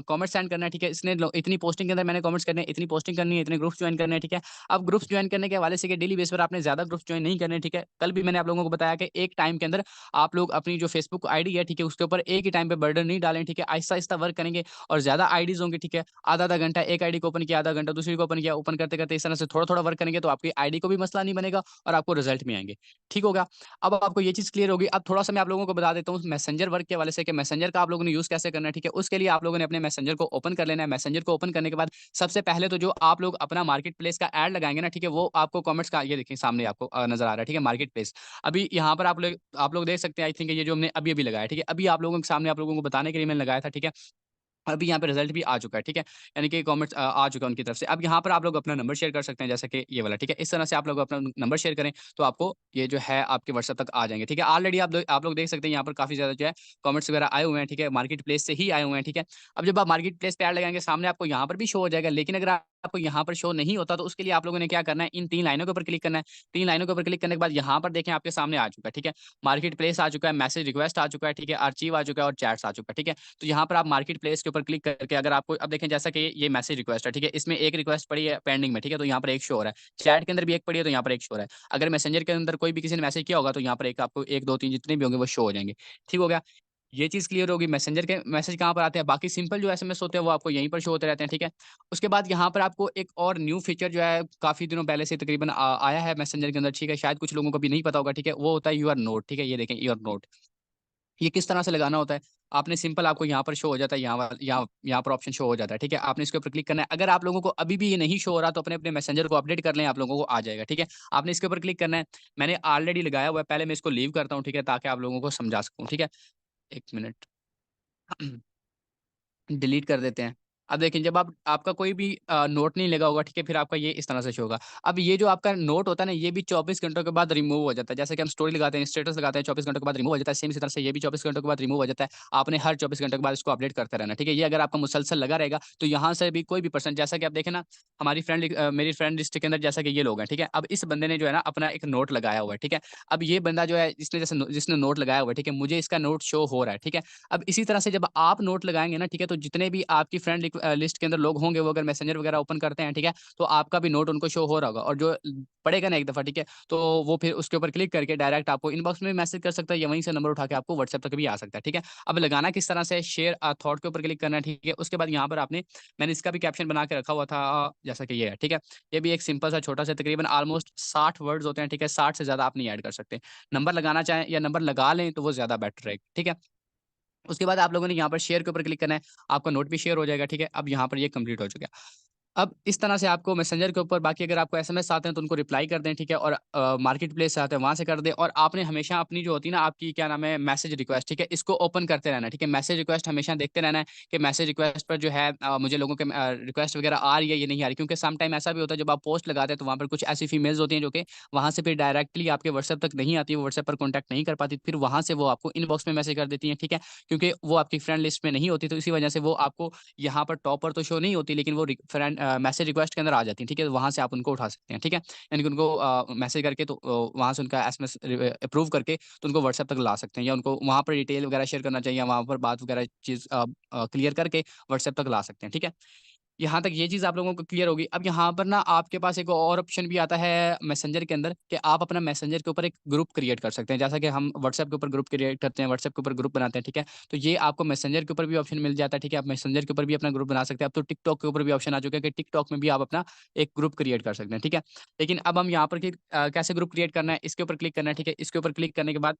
कमेंट सेंड करना है, ठीक है? इतनी पोस्टिंग के अंदर मैंने कमेंट्स करने हैं, इतनी पोस्टिंग करनी है, इतने ग्रुप्स जॉइन करने हैं, ठीक है? अब ग्रुप्स जॉइन करने के हवाले से कि डेली बेस पर आपने ज़्यादा ग्रुप्स जॉइन नहीं करने हैं, ठीक है? कल भी मैंने आप लोगों को बताया कि एक टाइम के अंदर आप लोग अपनी जो फेसबुक आईडी है, ठीक है? उसके ऊपर एक ही टाइम पे बर्डन नहीं डालें, ठीक है? आहिस्ता-आहिस्ता वर्क करेंगे और ज़्यादा आईडीज़ होंगी, ठीक है? आधा-आधा घंटा एक आईडी को ओपन किया, आधा घंटा दूसरी को ओपन किया, ओपन करते-करते इस तरह से थोड़ा-थोड़ा वर्क करेंगे तो आपकी आईडी को भी मसला नहीं बनेगा और आपको रिजल्ट भी आएँगे। ठीक होगा? अब आपको ये चीज़ क्लियर होगी। अब थोड़ा-सा मैं आप लोगों को बता देता हूँ मैसेंजर वर्क के हवाले से कि मैसेंजर का आप लोगों ने यूज़ कैसे करना है, ठीक है? उसके लिए आप लोगों ने अपने मैसेंजर को ओपन कर लेना है। मैसेंजर को ओपन करने के बाद सबसे पहले तो जो आप लोग अपना मार्केट प्लेस का ऐड लगाएँगे ना, ठीक है? वो आपको कमेंट्स का ये देखिए सामने आपको नज़र आ रहा है, ठीक है? Market place. अभी यहाँ पर आप लोग देख सकते हैं आई थिंक ये जो हमने अभी-अभी लगाया है, ठीक है? अभी आप लोगों के सामने आप लोगों को बताने के लिए मैंने लगाया था, ठीक है? अभी यहाँ पे रिज़ल्ट भी आ चुका है, ठीक है? यानी कि कमेंट्स आ चुका है उनकी तरफ से। अब यहाँ पर आप लोग अपना नंबर शेयर कर सकते हैं, जैसे कि ये वाला, ठीक है? इस तरह से आप लोग अपना नंबर शेयर करें, तो आपको ये जो है आपके व्हाट्सएप तक आ जाएँगे, ठीक है? ऑलरेडी आप लोग देख सकते हैं यहाँ पर काफ़ी ज़्यादा जो है कमेंट्स वगैरह आए हुए हैं, ठीक है? मार्केट प्लेस से ही आए हुए हैं, ठीक है? अब जब आप मार्केट प्लेस पे ऐड लगाएँगे, सामने आपको यहाँ पर भी शो हो जाएगा, लेकिन अगर आपको यहाँ पर शो नहीं होता, तो उसके लिए आप लोगों ने क्या करना है, इन 3 लाइनों के ऊपर क्लिक करना है। 3 लाइनों के ऊपर क्लिक करने के बाद यहाँ पर देखें आपके सामने आ चुका है, ठीक है? मार्केट प्लेस आ चुका है, मैसेज रिक्वेस्ट आ चुका है, ठीक है? आर्चिव आ चुका है और चैट्स आ चुका है, ठीक है? तो यहाँ पर आप मार्केट प्लेस के ऊपर क्लिक करके अगर आपको अब देखें जैसा कि ये मैसेज रिक्वेस्ट है, ठीक है? इसमें एक रिक्वेस्ट पड़ी है पेंडिंग में, ठीक है? तो यहाँ पर एक शो हो रहा है। चैट के अंदर भी एक पड़ी है, तो यहाँ पर एक शो हो रहा है। अगर मैसेंजर के अंदर कोई भी किसी ने मैसेज किया होगा, तो यहाँ पर एक आपको 1, 2, 3 जितने भी होंगे वो शो हो जाएँगे। ठीक हो गया? ये चीज़ क्लियर होगी। मैसेंजर के मैसेज कहाँ पर आते हैं, बाकी सिंपल जो एसएमएस होते हैं वो आपको यहीं पर शो होते रहते हैं, ठीक है? उसके बाद यहाँ पर आपको एक और न्यू फीचर जो है काफ़ी दिनों पहले से तकरीबन आया है मैसेंजर के अंदर, ठीक है? शायद कुछ लोगों को भी नहीं पता होगा, ठीक है? वो होता है योर नोट, ठीक है? ये देखें योर नोट। ये किस तरह से लगाना होता है? आपने सिंपल आपको यहाँ पर शो हो जाता है, यहाँ पर ऑप्शन शो हो जाता है, ठीक है? आपने इसके ऊपर क्लिक करना है। अगर आप लोगों को अभी भी ये नहीं शो हो रहा, तो अपने-अपने मैसेंजर को अपडेट कर लें, आप लोगों को आ जाएगा, ठीक है? आपने इसके ऊपर क्लिक करना है। मैंने ऑलरेडी लगाया हुआ है, पहले मैं इसको लीव करता हूँ, ठीक है? ताकि आप लोगों को समझा सकूँ, ठीक है? 1 मिनट। डिलीट कर देते हैं। अब देखिए जब आपका कोई भी नोट नहीं लगा होगा, ठीक है? फिर आपका ये इस तरह से शो होगा। अब ये जो आपका नोट होता है ना, ये भी 24 घंटों के बाद रिमूव हो जाता है। जैसे कि हम स्टोरी लगाते हैं, स्टेटस लगाते हैं, 24 घंटों के बाद रिमूव हो जाता है। सेम इसी तरह से ये भी 24 घंटों के बाद रिमूव हो जाता है। आपने हर 24 घंटों के बाद इसको अपडेट करते रहना, ठीक है? ये अगर आपका मुसलसल लगा रहेगा, तो यहाँ से भी कोई भी पर्सन जैसा कि आप देखें ना, मेरी फ्रेंड लिस्ट के अंदर जैसा कि ये लोग हैं, ठीक है? अब इस बंदे ने जो है ना अपना एक नोट लगाया हुआ है, ठीक है? अब ये बंदा जो है जिसने नोट लगाया हुआ है, ठीक है? मुझे इसका नोट शो हो रहा है, ठीक है? अब इसी तरह से जब आप नोट लगाएँगे ना, ठीक है? तो जितने भी आपकी लिस्ट के अंदर लोग होंगे, वो अगर मैसेंजर वगैरह ओपन करते हैं, ठीक है? तो आपका भी नोट उनको शो हो रहा होगा और जो पड़ेगा ना एक दफ़ा, ठीक है? तो वो फिर उसके ऊपर क्लिक करके डायरेक्ट आपको इनबॉक्स में मैसेज कर सकता है या वहीं से नंबर उठा के आपको व्हाट्सएप तक भी आ सकता है, ठीक है? अब लगाना किस तरह से शेयर थॉट के ऊपर क्लिक करना है, ठीक है? उसके बाद यहाँ पर मैंने इसका भी कैप्शन बना के रखा हुआ था जैसा कि ये है, ठीक है? ये भी एक सिंपल सा छोटा-सा तकरीबन ऑलमोस्ट 60 वर्ड्स होते हैं, ठीक है? 60 से ज़्यादा आप नहीं ऐड कर सकते। नंबर लगाना चाहें या नंबर लगा लें तो वो ज़्यादा बेटर रहेगा, ठीक है? उसके बाद आप लोगों ने यहाँ पर शेयर के ऊपर क्लिक करना है, आपका नोट भी शेयर हो जाएगा, ठीक है? अब यहाँ पर ये कंप्लीट हो चुका है। अब इस तरह से आपको मैसेंजर के ऊपर बाकी अगर आपको एसएमएस आते हैं तो उनको रिप्लाई कर दें, ठीक है? और मार्केट प्लेस से आते हैं वहाँ से कर दें और आपने हमेशा अपनी जो होती है ना आपकी क्या नाम है मैसेज रिक्वेस्ट, ठीक है? इसको ओपन करते रहना है, ठीक है? मैसेज रिक्वेस्ट हमेशा देखते रहना है कि मैसेज रिक्वेस्ट पर जो है मुझे लोगों के रिक्वेस्ट वगैरह आ रही है या नहीं आ रही, क्योंकि सम टाइम ऐसा भी होता है जब आप पोस्ट लगाते हैं तो वहाँ पर कुछ ऐसी फीमेल्स होती हैं जो कि वहाँ से फिर डायरेक्टली आपके व्हाट्सएप तक नहीं आती, वो व्हाट्सएप पर कॉन्टैक्ट नहीं कर पाती, फिर वहाँ से वो आपको इनबॉक्स में मैसेज कर देती हैं, ठीक है? क्योंकि वो आपकी फ्रेंड लिस्ट में नहीं होती, तो इसी वजह से वो आपको यहाँ पर टॉप पर तो शो नहीं होती, लेकिन वो फ्रेंड मैसेज रिक्वेस्ट के अंदर आ जाती हैं, ठीक है? वहाँ से आप उनको उठा सकते हैं, ठीक है? यानी कि उनको मैसेज करके तो वहाँ से उनका एसएमएस अप्रूव करके तो उनको व्हाट्सएप तक ला सकते हैं, या उनको वहाँ पर डिटेल वगैरह शेयर करना चाहिए, वहाँ पर बात वगैरह चीज़ क्लियर करके व्हाट्सएप तक ला सकते हैं, ठीक है? यहाँ तक ये चीज़ आप लोगों को क्लियर होगी। अब यहाँ पर ना आपके पास एक और ऑप्शन भी आता है मैसेंजर के अंदर कि आप अपना मैसेंजर के ऊपर एक ग्रुप क्रिएट कर सकते हैं। जैसा कि हम व्हाट्सएप के ऊपर ग्रुप क्रिएट करते हैं, व्हाट्सएप के ऊपर ग्रुप बनाते हैं, ठीक है? तो ये आपको मैसेंजर के ऊपर भी ऑप्शन मिल जाता है, ठीक है? आप मैसेंजर के ऊपर भी अपना ग्रुप बना सकते हैं। अब तो टिकटॉक के ऊपर भी ऑप्शन आ चुका है कि टिकटॉक में भी आप अपना एक ग्रुप क्रिएट कर सकते हैं, ठीक है? लेकिन अब हम यहाँ पर कैसे ग्रुप क्रिएट करना है, इसके ऊपर क्लिक करना है, ठीक है? इसके ऊपर क्लिक करने के बाद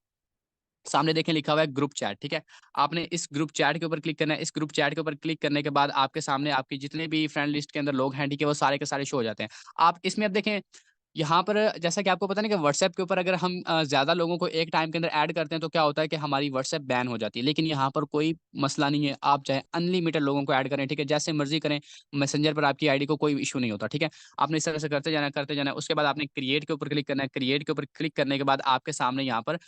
सामने देखें लिखा हुआ है ग्रुप चैट, ठीक है? आपने इस ग्रुप चैट के ऊपर क्लिक करना है। इस ग्रुप चैट के ऊपर क्लिक करने के बाद आपके सामने आपके जितने भी फ्रेंड लिस्ट के अंदर लोग हैं, ठीक है? वो सारे के सारे शो हो जाते हैं। आप इसमें अब देखें यहाँ पर जैसा कि आपको पता नहीं कि व्हाट्सएप के ऊपर अगर हम ज़्यादा लोगों को एक टाइम के अंदर ऐड करते हैं तो क्या होता है कि हमारी व्हाट्सएप बैन हो जाती है। लेकिन यहाँ पर कोई मसला नहीं है, आप चाहे अनलिमिटेड लोगों को ऐड करें, ठीक है? जैसे मर्ज़ी करें, मैसेंजर पर आपकी आईडी को कोई इश्यू नहीं होता, ठीक है? आपने इस तरह से करते जाना है, करते जाना है। उसके बाद आपने क्रिएट के ऊपर क्लिक करना है। क्रिएट के ऊपर क्लिक करने के बाद आपके सामने यहाँ पर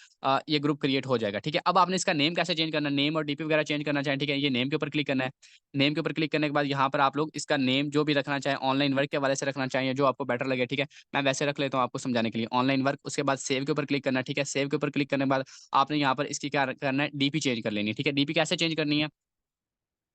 ये ग्रुप क्रिएट हो जाएगा, ठीक है? अब आपने इसका नेम कैसे चेंज करना है, नेम और डीपी वगैरह चेंज करना चाहें, ठीक है? ये नेम के ऊपर क्लिक करना है। नेम के ऊपर क्लिक करने के बाद यहाँ पर आप लोग इसका नेम जो भी रखना चाहें, ऑनलाइन वर्क के हवाले से रखना चाहें, जो आपको बेटर लगे, ठीक है? मैं वैसे रख लेता हूँ आपको समझाने के लिए, ऑनलाइन वर्क। उसके बाद सेव के ऊपर क्लिक करना है, ठीक है? सेव के ऊपर क्लिक करने के बाद आपने यहाँ पर इसकी क्या करना है, डीपी चेंज कर लेनी है, ठीक है? डीपी कैसे चेंज करनी है?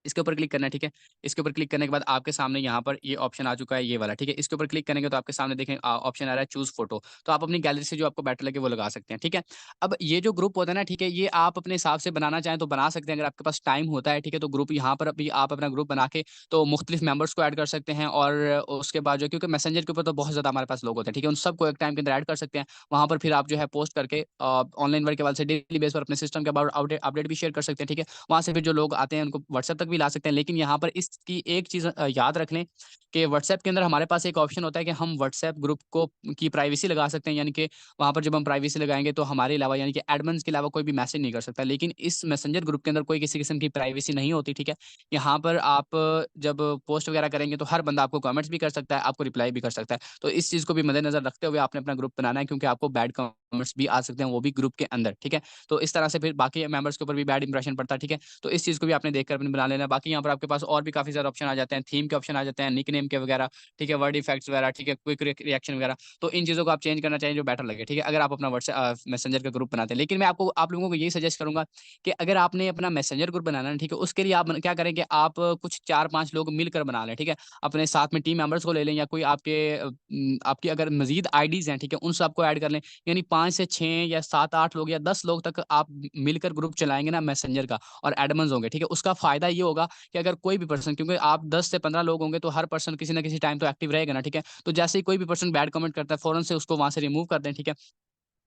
इसके ऊपर क्लिक करना है, ठीक है? इसके ऊपर क्लिक करने के बाद आपके सामने यहाँ पर ये ऑप्शन आ चुका है, ये वाला, ठीक है? इसके ऊपर क्लिक करेंगे तो आपके सामने देखें ऑप्शन आ रहा है चूज़ फ़ोटो। तो आप अपनी गैलरी से जो आपको बेटर लगे वो लगा सकते हैं, ठीक है? अब ये जो ग्रुप होता है ना, ठीक है? ये आप अपने हिसाब से बनाना चाहें तो बना सकते हैं, अगर आपके पास टाइम होता है, ठीक है? तो ग्रुप यहाँ पर भी आप अपना ग्रुप बना के तो मुख्तलिफ मेंबर्स को ऐड कर सकते हैं, और उसके बाद जो है क्योंकि मैसेंजर के ऊपर तो बहुत ज़्यादा हमारे पास लोग होते हैं, ठीक है? उन सबको एक टाइम के अंदर ऐड कर सकते हैं। वहाँ पर फिर आप जो है पोस्ट करके ऑनलाइन वर्क के हवाले से डेली बेस पर अपने सिस्टम के अबाउट अपडेट भी शेयर कर सकते हैं, ठीक है? वहाँ से फिर जो लोग आते हैं उनको व्हाट्सएप तक भी ला सकते हैं। लेकिन यहाँ पर इसकी एक चीज़ याद रख लें कि व्हाट्सएप के अंदर हमारे पास एक ऑप्शन होता है कि हम व्हाट्सएप ग्रुप को की प्राइवेसी लगा सकते हैं, यानी कि वहाँ पर जब हम प्राइवेसी लगाएँगे तो हमारे अलावा यानी कि एडमिन्स के अलावा कोई भी मैसेज नहीं कर सकता। लेकिन इस मैसेंजर ग्रुप के अंदर कोई किसी किस्म की प्राइवेसी नहीं होती, ठीक है? यहाँ पर आप जब पोस्ट वगैरह करेंगे तो हर बंदा आपको कमेंट्स भी कर सकता है, आपको रिप्लाई भी कर सकता है। तो इस चीज़ को भी मद्देनज़र रखते हुए आपने अपना ग्रुप बनाना है, क्योंकि आपको बैड कमेंट्स भी आ सकते हैं, वो भी ग्रुप के अंदर, ठीक है? तो इस तरह से फिर बाकी मेंबर्स के ऊपर भी बैड इंप्रेशन पड़ता है, ठीक है? तो इस चीज़ को भी आपने देखकर अपने बना लेना है। बाकी यहाँ पर आपके पास और भी काफ़ी ज़्यादा ऑप्शन आ जाते हैं, थीम के ऑप्शन आ जाते हैं, निकनेम के वगैरह, ठीक है? वर्ड इफेक्ट्स वगैरह, ठीक है? क्विक रिएक्शन वगैरह। तो इन चीज़ों को आप चेंज करना चाहिए जो बेटर लगे, ठीक है? अगर आप अपना मैसेंजर का ग्रुप बनाते हैं। लेकिन मैं आपको आप लोगों को यही सजेस्ट करूँगा कि अगर आपने अपना मैसेंजर ग्रुप बनाना है, ठीक है? उसके लिए आप क्या करें कि आप कुछ 4-5 लोग मिलकर बना लें, ठीक है? अपने साथ में टीम मेंबर्स को ले लें, या कोई आपकी अगर मज़ीद आईडीज़ हैं, ठीक है? उन सबको ऐड कर लें। यानी 5 से 6 या 7-8 लोग या 10 लोग तक आप मिलकर ग्रुप चलाएँगे ना मैसेंजर का, और एडमिन्स होंगे, ठीक है? उसका फ़ायदा ये होगा कि अगर कोई भी पर्सन, क्योंकि आप 10 से 15 लोग होंगे तो हर पर्सन किसी न किसी टाइम तो एक्टिव रहेगा ना, ठीक है? तो जैसे ही कोई भी पर्सन बैड कमेंट करता है, फ़ौरन से उसको वहाँ से रिमूव कर दें, ठीक है?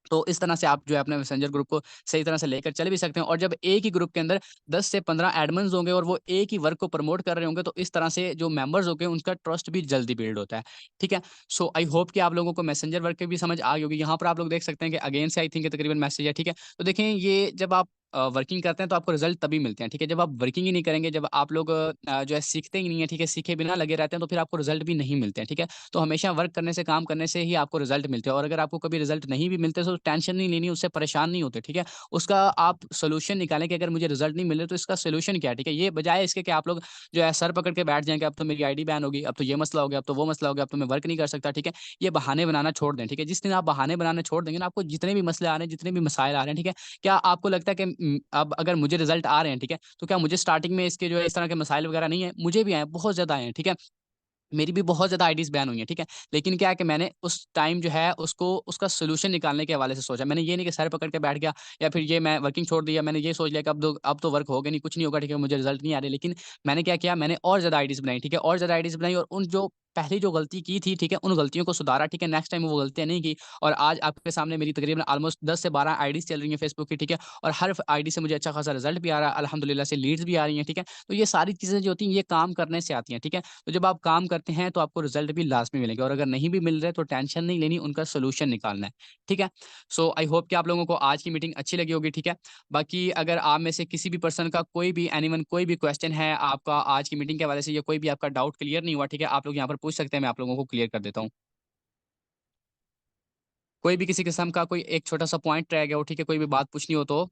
तो इस तरह से आप जो है अपने मैसेंजर ग्रुप को सही तरह से लेकर चल भी सकते हैं, और जब एक ही ग्रुप के अंदर 10 से 15 एडमिन्स होंगे और वो एक ही वर्क को प्रमोट कर रहे होंगे, तो इस तरह से जो मेंबर्स होंगे उनका ट्रस्ट भी जल्दी बिल्ड होता है। ठीक है? सो आई होप कि आप लोगों को मैसेंजर वर्क की भी समझ आ गई होगी। यहाँ पर आप लोग देख सकते हैं कि अगेन से आई थिंक तकरीबन मैसेज है, ठीक है? तो देखें ये जब आप वर्किंग करते हैं तो आपको रिजल्ट तभी मिलते हैं, ठीक है? जब आप वर्किंग ही नहीं करेंगे, जब आप लोग जो है सीखते ही नहीं है, ठीक है? सीखे बिना लगे रहते हैं तो फिर आपको रिजल्ट भी नहीं मिलते हैं, ठीक है? तो हमेशा वर्क करने से, काम करने से ही आपको रिजल्ट मिलते हैं, और अगर आपको कभी रिजल्ट नहीं भी मिलते तो टेंशन नहीं लेनी, उससे परेशान नहीं होते, ठीक है? उसका आप सॉल्यूशन निकालें कि अगर मुझे रिजल्ट नहीं मिल रहे तो इसका सॉल्यूशन क्या है, ठीक है? ये बजाय इसके कि आप लोग जो है सर पकड़ के बैठ जाएँ कि अब तो मेरी आईडी बैन होगी, अब तो ये मसला हो गया, अब तो वो मसला हो गया, अब तो मैं वर्क नहीं कर सकता, ठीक है? ये बहाने बनाना छोड़ दें, ठीक है? जिस दिन आप बहाने बनाना छोड़ देंगे ना, आपको जितने भी मसले आ रहे हैं, जितने भी मसाइल आ रहे हैं, ठीक है? क्या आपको लगता है कि अब अगर मुझे रिजल्ट आ रहे हैं, ठीक है? तो क्या मुझे स्टार्टिंग में इसके जो है इस तरह के मसाइल वगैरह नहीं है? मुझे भी आए हैं, बहुत ज़्यादा आए हैं, ठीक है? मेरी भी बहुत ज़्यादा आईडीज़ बैन हुई हैं, ठीक है? लेकिन क्या है कि मैंने उस टाइम जो है उसको उसका सॉल्यूशन निकालने के हवाले से सोचा। मैंने ये नहीं कि सर पकड़ के बैठ गया, या फिर ये मैं वर्किंग छोड़ दिया। मैंने ये सोच लिया कि अब तो वर्क होगा नहीं, कुछ नहीं होगा, ठीक है? मुझे रिज़ल्ट नहीं आ रहे। लेकिन मैंने क्या किया, मैंने और ज़्यादा आईडीज़ बनाई, ठीक है? और ज़्यादा आईडीज़ बनाई, और उन जो पहली जो गलती की थी, ठीक है, उन गलतियों को सुधारा, ठीक है, नेक्स्ट टाइम वो गलतियाँ नहीं की और आज आपके सामने मेरी तकरीबन ऑलमोस्ट 10 से 12 आईडीज़ चल रही हैं फेसबुक की, ठीक है, और हर आईडी से मुझे अच्छा खासा रिज़ल्ट भी आ रहा है, अल्हम्दुलिल्लाह से लीड्स भी आ रही हैं, ठीक है। तो ये सारी चीज़ें जो होती हैं, ये काम करने से आती हैं, ठीक है। तो जब आप काम करते हैं, तो आपको रिज़ल्ट भी लाज़मी मिलेंगे और अगर नहीं भी मिल रहे, तो टेंशन नहीं लेनी, उनका सॉल्यूशन निकालना है, ठीक है। सो आई होप कि आप लोगों को आज की मीटिंग अच्छी लगी होगी, ठीक है। बाकी अगर आप में से किसी भी पर्सन का कोई भी एनीवन कोई भी क्वेश्चन है आपका आज की मीटिंग के हवाले से या कोई भी आपका डाउट क्लियर नहीं हुआ, ठीक है, आप लोग यहाँ पर पूछ सकते हैं, मैं आप लोगों को क्लियर कर देता हूँ। कोई भी किसी किस्म का कोई एक छोटा-सा पॉइंट रह गया हो, ठीक है, कोई भी बात पूछनी हो तो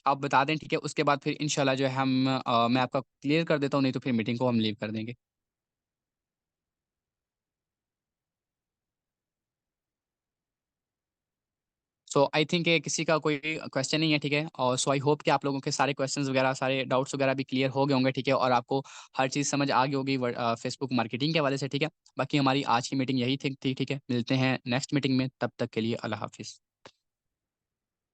आप बता दें, ठीक है, उसके बाद फिर इंशाल्लाह जो है मैं आपका क्लियर कर देता हूँ, नहीं तो फिर मीटिंग को हम लीव कर देंगे। सो आई थिंक किसी का कोई क्वेश्चन नहीं है, ठीक है? और सो आई होप कि आप लोगों के सारे क्वेश्चंस वगैरह, सारे डाउट्स वगैरह भी क्लियर हो गए होंगे, ठीक है? और आपको हर चीज़ समझ आ गई होगी फेसबुक मार्केटिंग के हवाले से, ठीक है? बाकी हमारी आज की मीटिंग यही थी, ठीक है? मिलते हैं नेक्स्ट मीटिंग में, तब तक के लिए अल्लाह हाफ़िज़।